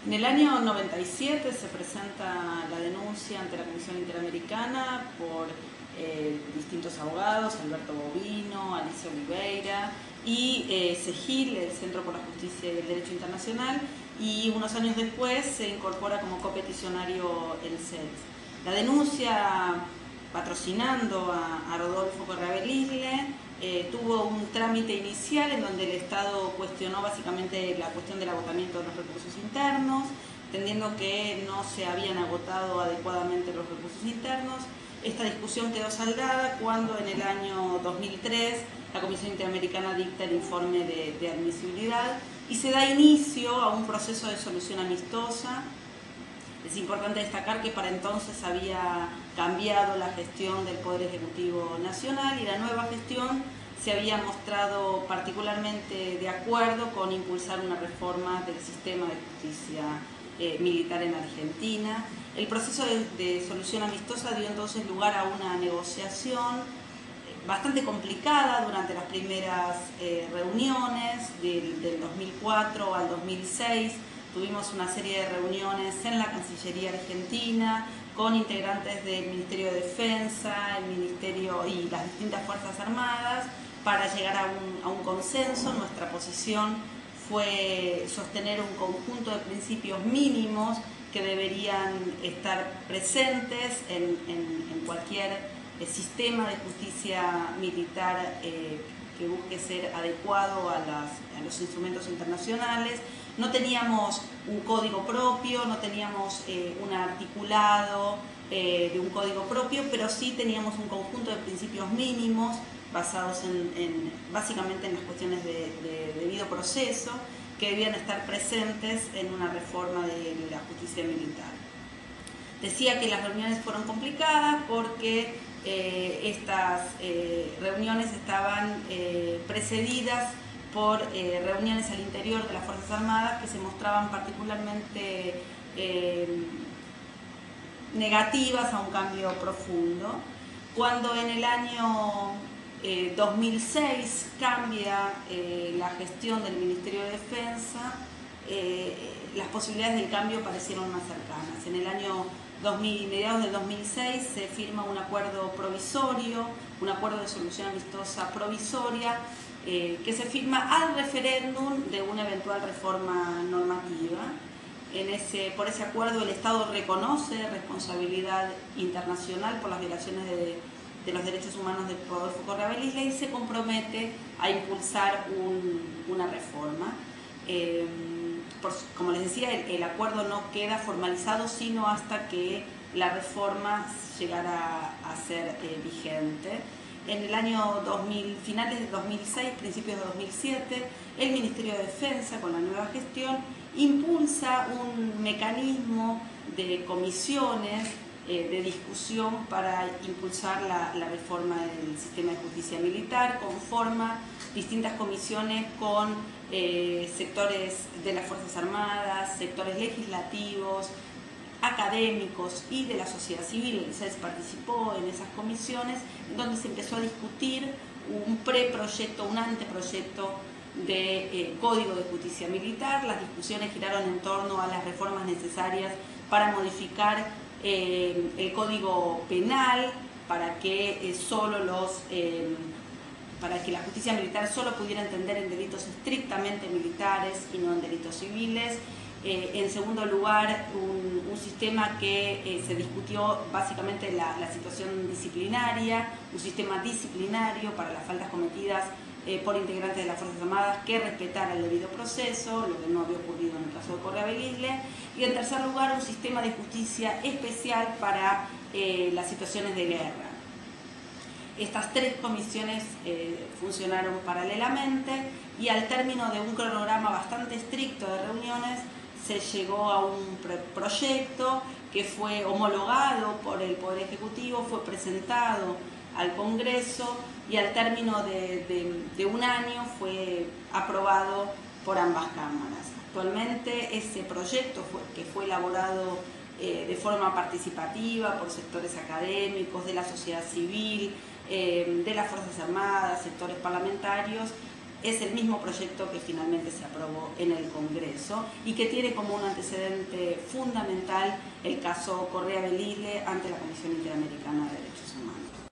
En el año 97 se presenta la denuncia ante la Comisión Interamericana por distintos abogados, Alberto Bovino, Alicia Oliveira y CEGIL, el Centro por la Justicia y el Derecho Internacional, y unos años después se incorpora como copeticionario el CELS. La denuncia, patrocinando a Rodolfo Correa Bel-Isle, tuvo un trámite inicial en donde el Estado cuestionó básicamente la cuestión del agotamiento de los recursos internos, entendiendo que no se habían agotado adecuadamente los recursos internos. Esta discusión quedó saldada cuando en el año 2003 la Comisión Interamericana dicta el informe de admisibilidad y se da inicio a un proceso de solución amistosa. Es importante destacar que para entonces había cambiado la gestión del Poder Ejecutivo Nacional y la nueva gestión se había mostrado particularmente de acuerdo con impulsar una reforma del sistema de justicia militar en Argentina. El proceso de solución amistosa dio entonces lugar a una negociación bastante complicada durante las primeras reuniones del 2004 al 2006. Tuvimos una serie de reuniones en la Cancillería Argentina con integrantes del Ministerio de Defensa, el Ministerio y las distintas Fuerzas Armadas para llegar a un consenso. Nuestra posición fue sostener un conjunto de principios mínimos que deberían estar presentes en cualquier sistema de justicia militar que busque ser adecuado a los instrumentos internacionales. No teníamos un código propio, no teníamos un articulado de un código propio, pero sí teníamos un conjunto de principios mínimos basados básicamente en las cuestiones de debido proceso que debían estar presentes en una reforma de la justicia militar. Decía que las reuniones fueron complicadas porque estas reuniones estaban precedidas por reuniones al interior de las Fuerzas Armadas que se mostraban particularmente negativas a un cambio profundo. Cuando en el año 2006 cambia la gestión del Ministerio de Defensa, las posibilidades del cambio parecieron más cercanas. En el año mediados del 2006 se firma un acuerdo provisorio, un acuerdo de solución amistosa provisoria, que se firma al referéndum de una eventual reforma normativa. Por ese acuerdo el Estado reconoce responsabilidad internacional por las violaciones de los derechos humanos de Rodolfo Correa Bel-Isle y se compromete a impulsar una reforma. Como les decía, el acuerdo no queda formalizado sino hasta que la reforma llegara a ser vigente. En el año finales de 2006, principios de 2007, el Ministerio de Defensa, con la nueva gestión, impulsa un mecanismo de comisiones de discusión para impulsar la reforma del sistema de justicia militar, conforma distintas comisiones con sectores de las Fuerzas Armadas, sectores legislativos, académicos y de la sociedad civil. El CELS participó en esas comisiones, donde se empezó a discutir un preproyecto, un anteproyecto de Código de Justicia Militar. Las discusiones giraron en torno a las reformas necesarias para modificar el Código Penal, para que para que la justicia militar solo pudiera entender en delitos estrictamente militares y no en delitos civiles. En segundo lugar, un sistema que se discutió básicamente la situación disciplinaria, un sistema disciplinario para las faltas cometidas por integrantes de las Fuerzas Armadas que respetara el debido proceso, lo que no había ocurrido en el caso de Correa Bel-Isle. Y en tercer lugar, un sistema de justicia especial para las situaciones de guerra. Estas tres comisiones funcionaron paralelamente y al término de un cronograma bastante estricto de reuniones se llegó a un proyecto que fue homologado por el Poder Ejecutivo, fue presentado al Congreso y al término de un año fue aprobado por ambas cámaras. Actualmente ese proyecto que fue elaborado de forma participativa por sectores académicos, de la sociedad civil, de las Fuerzas Armadas, sectores parlamentarios, es el mismo proyecto que finalmente se aprobó en el Congreso y que tiene como un antecedente fundamental el caso Correa Belile ante la Comisión Interamericana de Derechos Humanos.